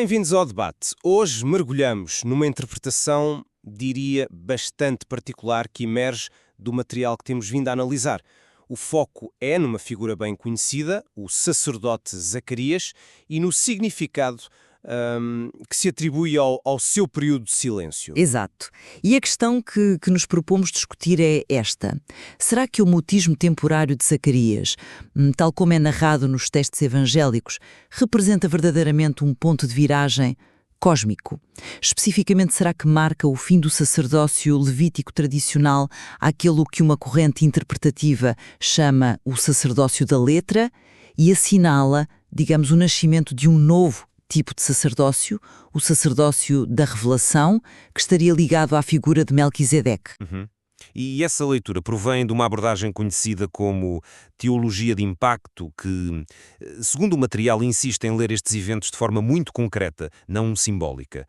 Bem-vindos ao debate. Hoje mergulhamos numa interpretação, diria, bastante particular que emerge do material que temos vindo a analisar. O foco é numa figura bem conhecida, o sacerdote Zacarias, e no significado que se atribui ao seu período de silêncio. Exato. E a questão que nos propomos discutir é esta. Será que o mutismo temporário de Zacarias, tal como é narrado nos textos evangélicos, representa verdadeiramente um ponto de viragem cósmico? Especificamente, será que marca o fim do sacerdócio levítico tradicional àquilo que uma corrente interpretativa chama o sacerdócio da letra e assinala, digamos, o nascimento de um novo tipo de sacerdócio, o sacerdócio da revelação, que estaria ligado à figura de Melquisedeque? E essa leitura provém de uma abordagem conhecida como teologia de impacto, que, segundo o material, insiste em ler estes eventos de forma muito concreta, não simbólica.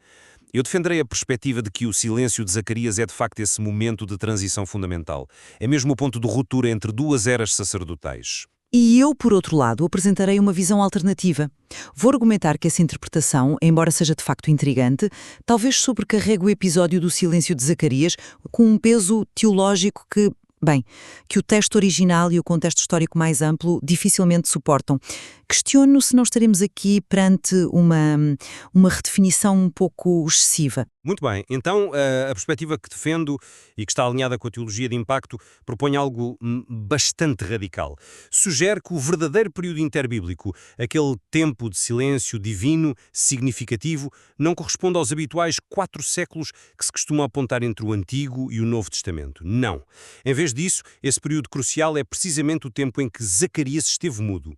Eu defenderei a perspectiva de que o silêncio de Zacarias é de facto esse momento de transição fundamental. É mesmo o ponto de ruptura entre duas eras sacerdotais. E eu, por outro lado, apresentarei uma visão alternativa. Vou argumentar que essa interpretação, embora seja de facto intrigante, talvez sobrecarregue o episódio do silêncio de Zacarias com um peso teológico que o texto original e o contexto histórico mais amplo dificilmente suportam. Questiono se não estaremos aqui perante uma redefinição um pouco excessiva. Muito bem, então a perspectiva que defendo e que está alinhada com a teologia de impacto propõe algo bastante radical. Sugere que o verdadeiro período interbíblico, aquele tempo de silêncio divino, significativo, não corresponde aos habituais 4 séculos que se costuma apontar entre o Antigo e o Novo Testamento. Não. Em vez disso, esse período crucial é precisamente o tempo em que Zacarias esteve mudo.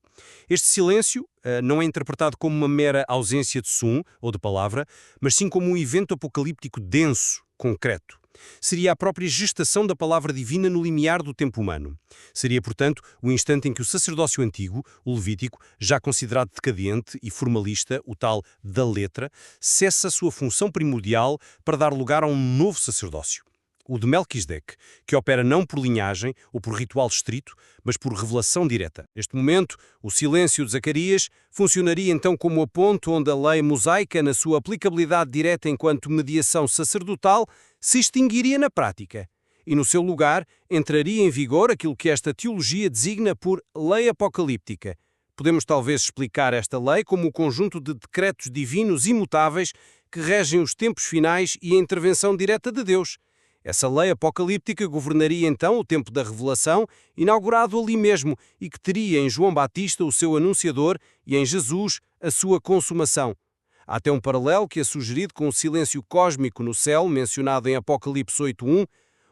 Este silêncio não é interpretado como uma mera ausência de som ou de palavra, mas sim como um evento apocalíptico denso, concreto. Seria a própria gestação da palavra divina no limiar do tempo humano. Seria, portanto, o instante em que o sacerdócio antigo, o levítico, já considerado decadente e formalista, o tal da letra, cessa a sua função primordial para dar lugar a um novo sacerdócio. O de Melquisedeque, que opera não por linhagem ou por ritual estrito, mas por revelação direta. Neste momento, o silêncio de Zacarias funcionaria então como a ponte onde a lei mosaica, na sua aplicabilidade direta enquanto mediação sacerdotal, se extinguiria na prática. E no seu lugar entraria em vigor aquilo que esta teologia designa por lei apocalíptica. Podemos talvez explicar esta lei como o conjunto de decretos divinos imutáveis que regem os tempos finais e a intervenção direta de Deus. Essa lei apocalíptica governaria então o tempo da revelação, inaugurado ali mesmo, e que teria em João Batista o seu anunciador e em Jesus a sua consumação. Há até um paralelo que é sugerido com o silêncio cósmico no céu, mencionado em Apocalipse 8.1.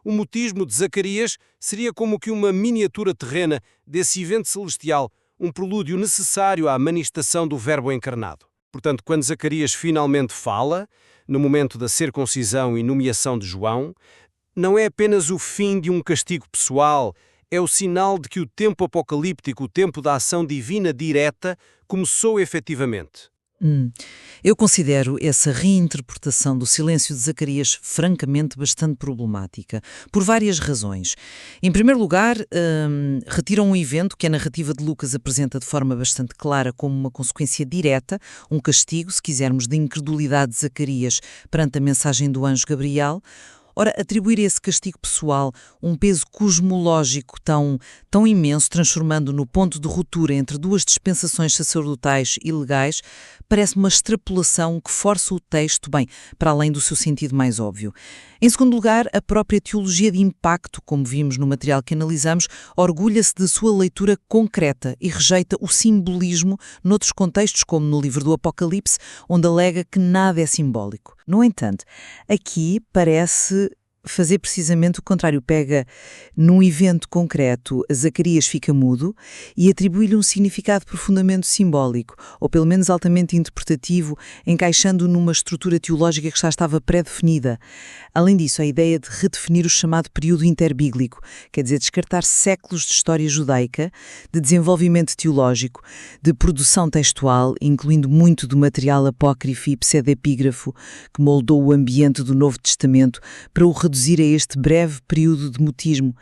O mutismo de Zacarias seria como que uma miniatura terrena desse evento celestial, um prelúdio necessário à manifestação do Verbo encarnado. Portanto, quando Zacarias finalmente fala, no momento da circuncisão e nomeação de João, não é apenas o fim de um castigo pessoal, é o sinal de que o tempo apocalíptico, o tempo da ação divina direta, começou efetivamente. Eu considero essa reinterpretação do silêncio de Zacarias francamente bastante problemática, por várias razões. Em primeiro lugar, retiram um evento que a narrativa de Lucas apresenta de forma bastante clara como uma consequência direta, um castigo, se quisermos, de incredulidade de Zacarias perante a mensagem do anjo Gabriel. Ora, atribuir a esse castigo pessoal um peso cosmológico tão imenso, transformando no ponto de ruptura entre duas dispensações sacerdotais e legais, parece uma extrapolação que força o texto, para além do seu sentido mais óbvio. Em segundo lugar, a própria teologia de impacto, como vimos no material que analisamos, orgulha-se de sua leitura concreta e rejeita o simbolismo noutros contextos, como no livro do Apocalipse, onde alega que nada é simbólico. No entanto, aqui parece fazer precisamente o contrário. Pega num evento concreto, Zacarias fica mudo e atribui-lhe um significado profundamente simbólico, ou pelo menos altamente interpretativo, encaixando numa estrutura teológica que já estava pré-definida. Além disso, a ideia de redefinir o chamado período interbíblico, quer dizer, descartar séculos de história judaica, de desenvolvimento teológico, de produção textual, incluindo muito do material apócrifo e pseudepígrafo que moldou o ambiente do Novo Testamento, para o reduzir a este breve período de mutismo.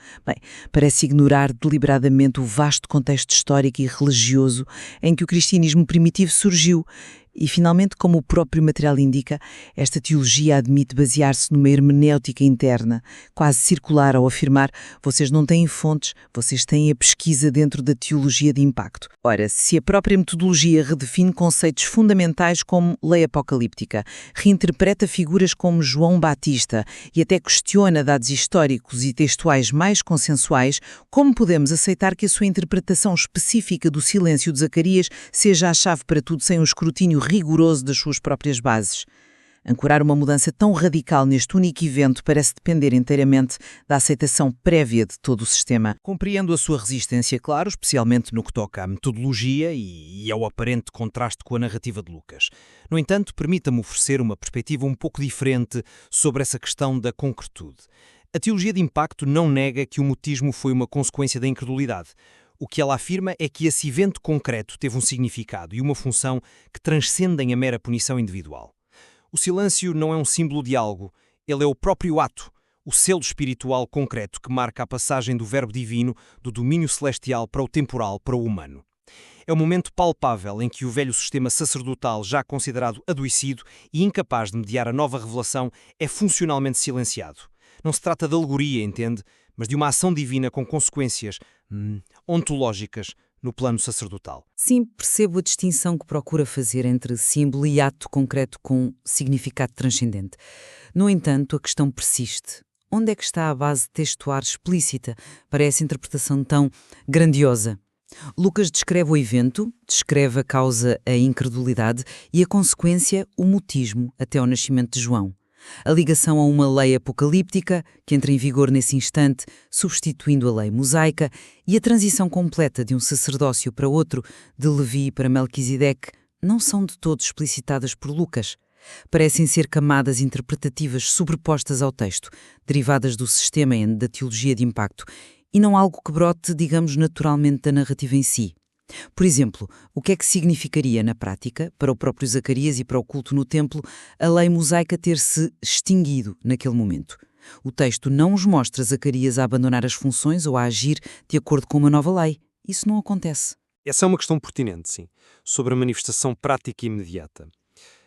Parece ignorar deliberadamente o vasto contexto histórico e religioso em que o cristianismo primitivo surgiu, E, finalmente, como o próprio material indica, esta teologia admite basear-se numa hermenêutica interna, quase circular, ao afirmar: vocês não têm fontes, vocês têm a pesquisa dentro da teologia de impacto. Ora, se a própria metodologia redefine conceitos fundamentais como lei apocalíptica, reinterpreta figuras como João Batista e até questiona dados históricos e textuais mais consensuais, como podemos aceitar que a sua interpretação específica do silêncio de Zacarias seja a chave para tudo sem um escrutínio rigoroso das suas próprias bases? Ancorar uma mudança tão radical neste único evento parece depender inteiramente da aceitação prévia de todo o sistema. Compreendo a sua resistência, claro, especialmente no que toca à metodologia e ao aparente contraste com a narrativa de Lucas. No entanto, permita-me oferecer uma perspectiva um pouco diferente sobre essa questão da concretude. A teologia de impacto não nega que o mutismo foi uma consequência da incredulidade. O que ela afirma é que esse evento concreto teve um significado e uma função que transcendem a mera punição individual. O silêncio não é um símbolo de algo, ele é o próprio ato, o selo espiritual concreto que marca a passagem do verbo divino do domínio celestial para o temporal, para o humano. É o momento palpável em que o velho sistema sacerdotal, já considerado adoecido e incapaz de mediar a nova revelação, é funcionalmente silenciado. Não se trata de alegoria, entende? Mas de uma ação divina com consequências ontológicas no plano sacerdotal. Sim, percebo a distinção que procura fazer entre símbolo e ato concreto com significado transcendente. No entanto, a questão persiste. Onde é que está a base textual explícita para essa interpretação tão grandiosa? Lucas descreve o evento, descreve a causa, a incredulidade, e a consequência, o mutismo, até ao nascimento de João. A ligação a uma lei apocalíptica, que entra em vigor nesse instante, substituindo a lei mosaica, e a transição completa de um sacerdócio para outro, de Levi para Melquisedeque, não são de todo explicitadas por Lucas. Parecem ser camadas interpretativas sobrepostas ao texto, derivadas do sistema da teologia de impacto, e não algo que brote, digamos, naturalmente da narrativa em si. Por exemplo, o que é que significaria, na prática, para o próprio Zacarias e para o culto no templo, a lei mosaica ter-se extinguido naquele momento? O texto não os mostra Zacarias a abandonar as funções ou a agir de acordo com uma nova lei. Isso não acontece. Essa é uma questão pertinente, sim, sobre a manifestação prática e imediata.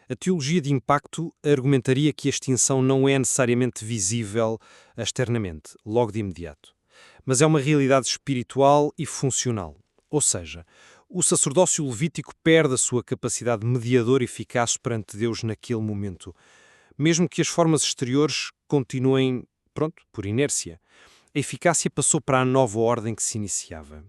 A teologia de impacto argumentaria que a extinção não é necessariamente visível externamente, logo de imediato, mas é uma realidade espiritual e funcional. Ou seja, o sacerdócio levítico perde a sua capacidade mediadora eficaz perante Deus naquele momento, mesmo que as formas exteriores continuem, por inércia. A eficácia passou para a nova ordem que se iniciava.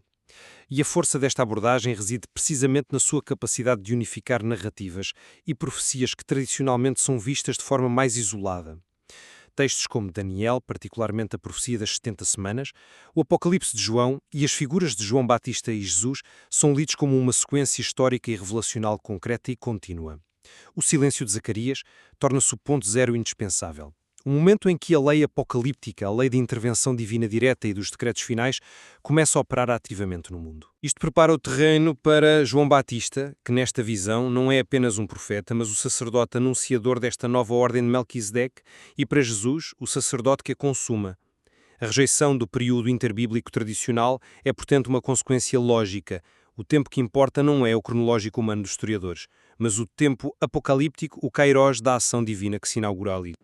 E a força desta abordagem reside precisamente na sua capacidade de unificar narrativas e profecias que tradicionalmente são vistas de forma mais isolada. Textos como Daniel, particularmente a profecia das 70 semanas, o Apocalipse de João e as figuras de João Batista e Jesus são lidos como uma sequência histórica e revelacional concreta e contínua. O silêncio de Zacarias torna-se o ponto zero indispensável. O momento em que a lei apocalíptica, a lei de intervenção divina direta e dos decretos finais, começa a operar ativamente no mundo. Isto prepara o terreno para João Batista, que nesta visão não é apenas um profeta, mas o sacerdote anunciador desta nova ordem de Melquisedeque, e para Jesus, o sacerdote que a consuma. A rejeição do período interbíblico tradicional é, portanto, uma consequência lógica. O tempo que importa não é o cronológico humano dos historiadores, mas o tempo apocalíptico, o kairos da ação divina que se inaugura ali.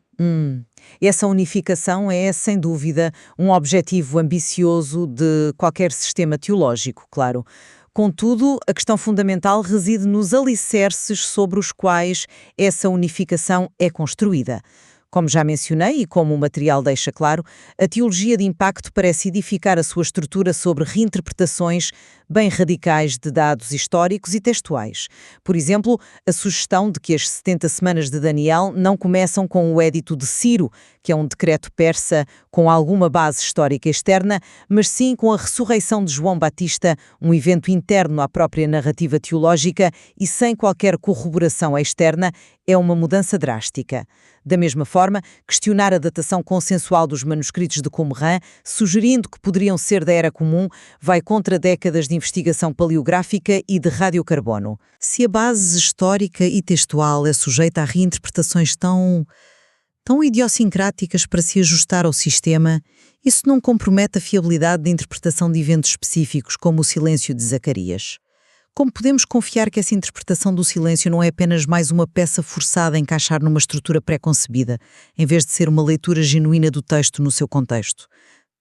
Essa unificação é, sem dúvida, um objetivo ambicioso de qualquer sistema teológico, claro. Contudo, a questão fundamental reside nos alicerces sobre os quais essa unificação é construída. Como já mencionei e como o material deixa claro, a teologia de impacto parece edificar a sua estrutura sobre reinterpretações bem radicais de dados históricos e textuais. Por exemplo, a sugestão de que as 70 semanas de Daniel não começam com o Édito de Ciro, que é um decreto persa com alguma base histórica externa, mas sim com a ressurreição de João Batista, um evento interno à própria narrativa teológica e sem qualquer corroboração externa, é uma mudança drástica. Da mesma forma, questionar a datação consensual dos manuscritos de Qumran, sugerindo que poderiam ser da Era Comum, vai contra décadas de investigação paleográfica e de radiocarbono. Se a base histórica e textual é sujeita a reinterpretações tão idiosincráticas para se ajustar ao sistema, isso não compromete a fiabilidade da interpretação de eventos específicos, como o silêncio de Zacarias. Como podemos confiar que essa interpretação do silêncio não é apenas mais uma peça forçada a encaixar numa estrutura pré-concebida, em vez de ser uma leitura genuína do texto no seu contexto?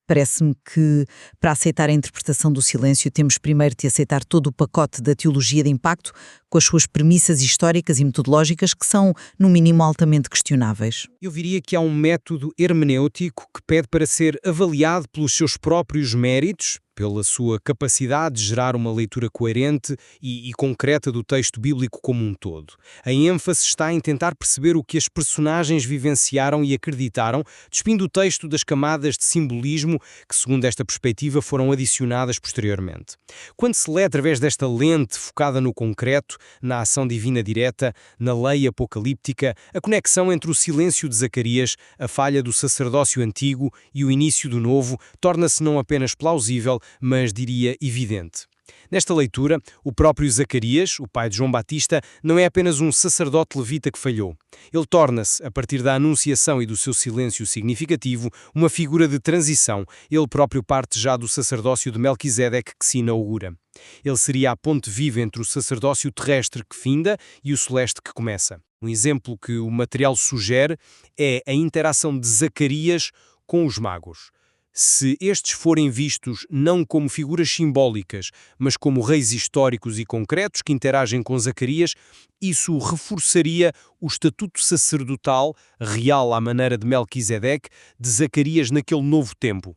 Parece-me que, para aceitar a interpretação do silêncio, temos primeiro de aceitar todo o pacote da teologia de impacto, com as suas premissas históricas e metodológicas que são, no mínimo, altamente questionáveis. Eu diria que há um método hermenêutico que pede para ser avaliado pelos seus próprios méritos, pela sua capacidade de gerar uma leitura coerente e concreta do texto bíblico como um todo. A ênfase está em tentar perceber o que as personagens vivenciaram e acreditaram, despindo o texto das camadas de simbolismo que, segundo esta perspectiva, foram adicionadas posteriormente. Quando se lê através desta lente focada no concreto, na ação divina direta, na lei apocalíptica, a conexão entre o silêncio de Zacarias, a falha do sacerdócio antigo e o início do novo torna-se não apenas plausível, mas diria evidente. Nesta leitura, o próprio Zacarias, o pai de João Batista, não é apenas um sacerdote levita que falhou. Ele torna-se, a partir da anunciação e do seu silêncio significativo, uma figura de transição. Ele próprio parte já do sacerdócio de Melquisedeque que se inaugura. Ele seria a ponte viva entre o sacerdócio terrestre que finda e o celeste que começa. Um exemplo que o material sugere é a interação de Zacarias com os magos. Se estes forem vistos não como figuras simbólicas, mas como reis históricos e concretos que interagem com Zacarias, isso reforçaria o estatuto sacerdotal, real à maneira de Melquisedeque, de Zacarias naquele novo tempo.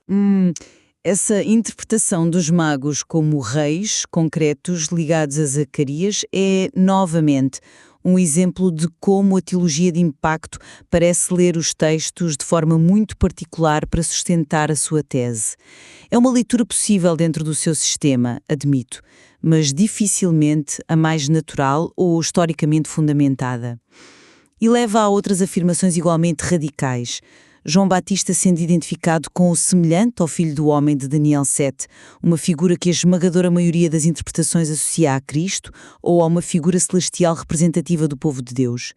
Essa interpretação dos magos como reis concretos ligados a Zacarias é, novamente, um exemplo de como a teologia de impacto parece ler os textos de forma muito particular para sustentar a sua tese. É uma leitura possível dentro do seu sistema, admito, mas dificilmente a mais natural ou historicamente fundamentada. E leva a outras afirmações igualmente radicais. João Batista sendo identificado com o semelhante ao Filho do Homem de Daniel 7, uma figura que a esmagadora maioria das interpretações associa a Cristo ou a uma figura celestial representativa do povo de Deus.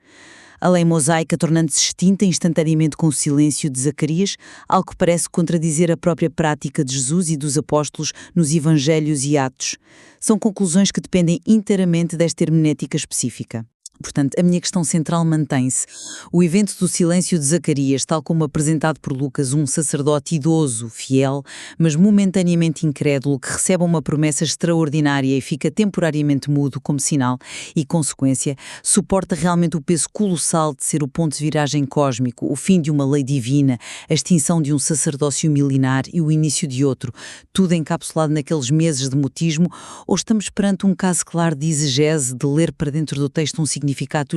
A lei mosaica tornando-se extinta instantaneamente com o silêncio de Zacarias, algo que parece contradizer a própria prática de Jesus e dos apóstolos nos Evangelhos e Atos. São conclusões que dependem inteiramente desta hermenêutica específica. Portanto, a minha questão central mantém-se. O evento do silêncio de Zacarias, tal como apresentado por Lucas, um sacerdote idoso, fiel, mas momentaneamente incrédulo, que recebe uma promessa extraordinária e fica temporariamente mudo como sinal e consequência, suporta realmente o peso colossal de ser o ponto de viragem cósmico, o fim de uma lei divina, a extinção de um sacerdócio milenar e o início de outro, tudo encapsulado naqueles meses de mutismo, ou estamos perante um caso claro de exegese, de ler para dentro do texto um significado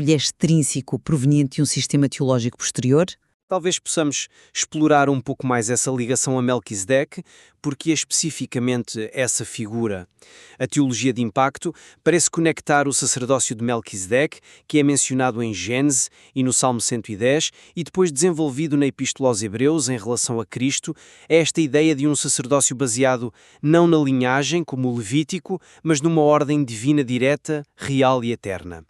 extrínseco proveniente de um sistema teológico posterior? Talvez possamos explorar um pouco mais essa ligação a Melquisedeque, porque é especificamente essa figura. A teologia de impacto parece conectar o sacerdócio de Melquisedeque, que é mencionado em Gênesis e no Salmo 110, e depois desenvolvido na Epístola aos Hebreus em relação a Cristo, a esta ideia de um sacerdócio baseado não na linhagem, como o Levítico, mas numa ordem divina direta, real e eterna.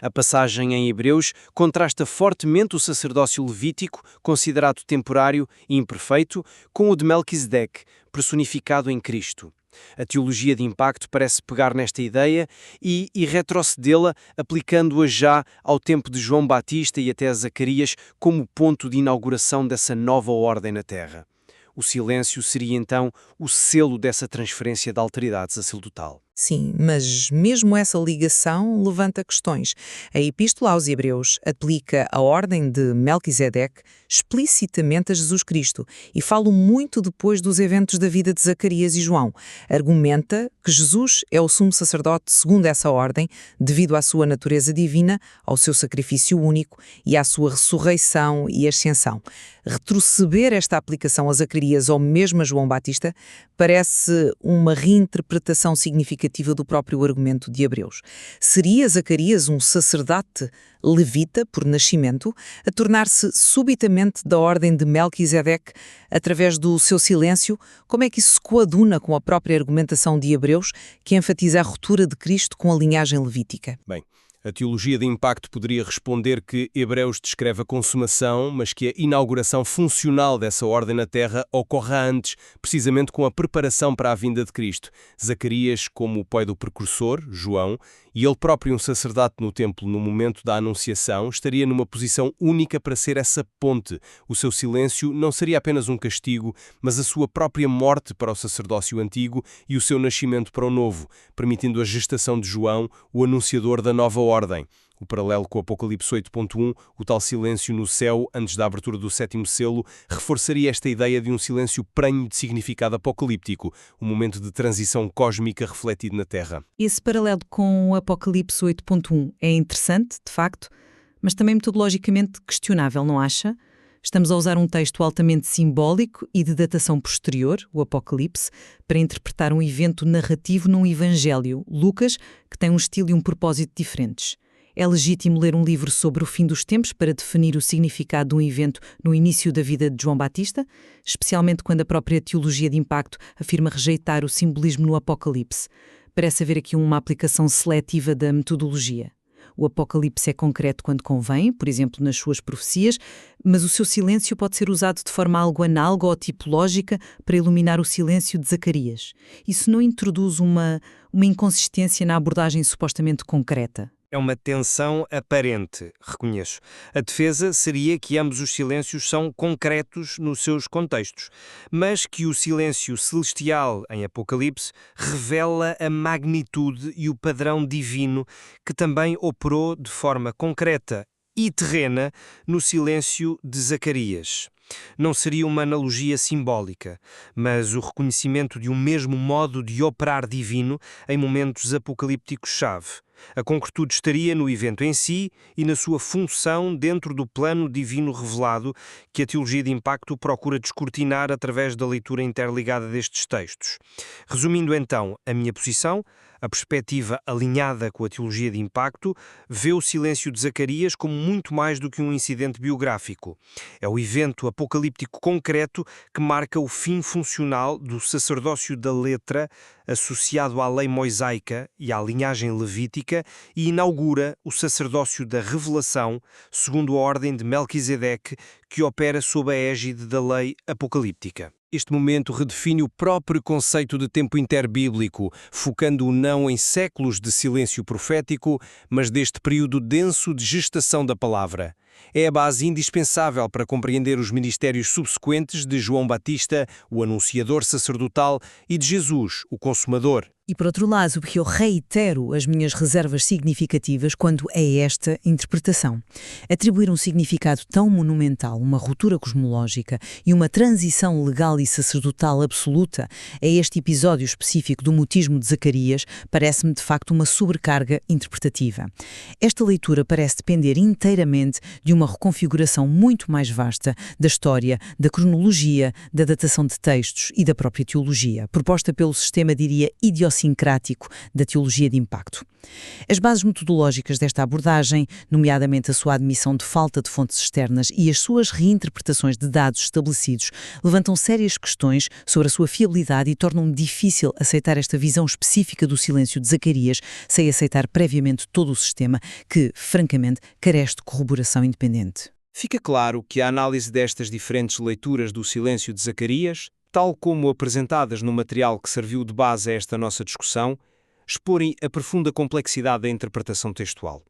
A passagem em Hebreus contrasta fortemente o sacerdócio levítico, considerado temporário e imperfeito, com o de Melquisedeque, personificado em Cristo. A teologia de impacto parece pegar nesta ideia e retrocedê-la, aplicando-a já ao tempo de João Batista e até a Zacarias como ponto de inauguração dessa nova ordem na Terra. O silêncio seria então o selo dessa transferência de alteridade sacerdotal. Sim, mas mesmo essa ligação levanta questões. A Epístola aos Hebreus aplica a ordem de Melquisedeque explicitamente a Jesus Cristo e fala muito depois dos eventos da vida de Zacarias e João. Argumenta que Jesus é o sumo sacerdote segundo essa ordem, devido à sua natureza divina, ao seu sacrifício único e à sua ressurreição e ascensão. Retroceder esta aplicação a Zacarias ou mesmo a João Batista parece uma reinterpretação significativa do próprio argumento de Hebreus. Seria Zacarias um sacerdote levita por nascimento, a tornar-se subitamente da ordem de Melquisedeque através do seu silêncio? Como é que isso se coaduna com a própria argumentação de Hebreus, que enfatiza a ruptura de Cristo com a linhagem levítica? Bem, A teologia de impacto poderia responder que Hebreus descreve a consumação, mas que a inauguração funcional dessa ordem na Terra ocorra antes, precisamente com a preparação para a vinda de Cristo. Zacarias, como o pai do precursor, João, e ele próprio um sacerdote no templo no momento da anunciação, estaria numa posição única para ser essa ponte. O seu silêncio não seria apenas um castigo, mas a sua própria morte para o sacerdócio antigo e o seu nascimento para o novo, permitindo a gestação de João, o anunciador da nova ordem. O paralelo com o Apocalipse 8.1, o tal silêncio no céu antes da abertura do 7º selo, reforçaria esta ideia de um silêncio prenho de significado apocalíptico, um momento de transição cósmica refletido na Terra. Esse paralelo com o Apocalipse 8.1 é interessante, de facto, mas também metodologicamente questionável, não acha? Estamos a usar um texto altamente simbólico e de datação posterior, o Apocalipse, para interpretar um evento narrativo num evangelho, Lucas, que tem um estilo e um propósito diferentes. É legítimo ler um livro sobre o fim dos tempos para definir o significado de um evento no início da vida de João Batista, especialmente quando a própria teologia de impacto afirma rejeitar o simbolismo no Apocalipse. Parece haver aqui uma aplicação seletiva da metodologia. O Apocalipse é concreto quando convém, por exemplo, nas suas profecias, mas o seu silêncio pode ser usado de forma algo análoga ou tipológica para iluminar o silêncio de Zacarias. Isso não introduz uma inconsistência na abordagem supostamente concreta? É uma tensão aparente, reconheço. A defesa seria que ambos os silêncios são concretos nos seus contextos, mas que o silêncio celestial em Apocalipse revela a magnitude e o padrão divino que também operou de forma concreta e terrena no silêncio de Zacarias. Não seria uma analogia simbólica, mas o reconhecimento de um mesmo modo de operar divino em momentos apocalípticos-chave. A concretude estaria no evento em si e na sua função dentro do plano divino revelado que a teologia de impacto procura descortinar através da leitura interligada destes textos. Resumindo então a minha posição, a perspectiva alinhada com a teologia de impacto vê o silêncio de Zacarias como muito mais do que um incidente biográfico. É o evento apocalíptico concreto que marca o fim funcional do sacerdócio da letra associado à lei mosaica e à linhagem levítica e inaugura o sacerdócio da revelação segundo a ordem de Melquisedeque que opera sob a égide da lei apocalíptica. Este momento redefine o próprio conceito de tempo interbíblico, focando-o não em séculos de silêncio profético, mas deste período denso de gestação da palavra. É a base indispensável para compreender os ministérios subsequentes de João Batista, o anunciador sacerdotal, e de Jesus, o consumador. E por outro lado, eu reitero as minhas reservas significativas quanto a esta interpretação. Atribuir um significado tão monumental, uma ruptura cosmológica e uma transição legal e sacerdotal absoluta a este episódio específico do mutismo de Zacarias parece-me de facto uma sobrecarga interpretativa. Esta leitura parece depender inteiramente de uma reconfiguração muito mais vasta da história, da cronologia, da datação de textos e da própria teologia, proposta pelo sistema, diria, idiosincrático da teologia de impacto. As bases metodológicas desta abordagem, nomeadamente a sua admissão de falta de fontes externas e as suas reinterpretações de dados estabelecidos, levantam sérias questões sobre a sua fiabilidade e tornam difícil aceitar esta visão específica do silêncio de Zacarias sem aceitar previamente todo o sistema que, francamente, carece de corroboração independente. Fica claro que a análise destas diferentes leituras do silêncio de Zacarias, tal como apresentadas no material que serviu de base a esta nossa discussão, exporem a profunda complexidade da interpretação textual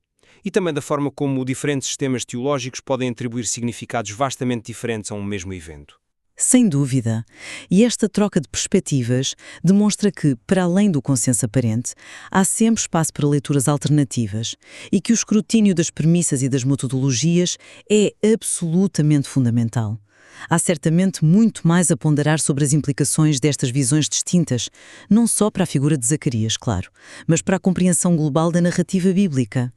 e também da forma como diferentes sistemas teológicos podem atribuir significados vastamente diferentes a um mesmo evento. Sem dúvida. E esta troca de perspectivas demonstra que, para além do consenso aparente, há sempre espaço para leituras alternativas e que o escrutínio das premissas e das metodologias é absolutamente fundamental. Há certamente muito mais a ponderar sobre as implicações destas visões distintas, não só para a figura de Zacarias, claro, mas para a compreensão global da narrativa bíblica.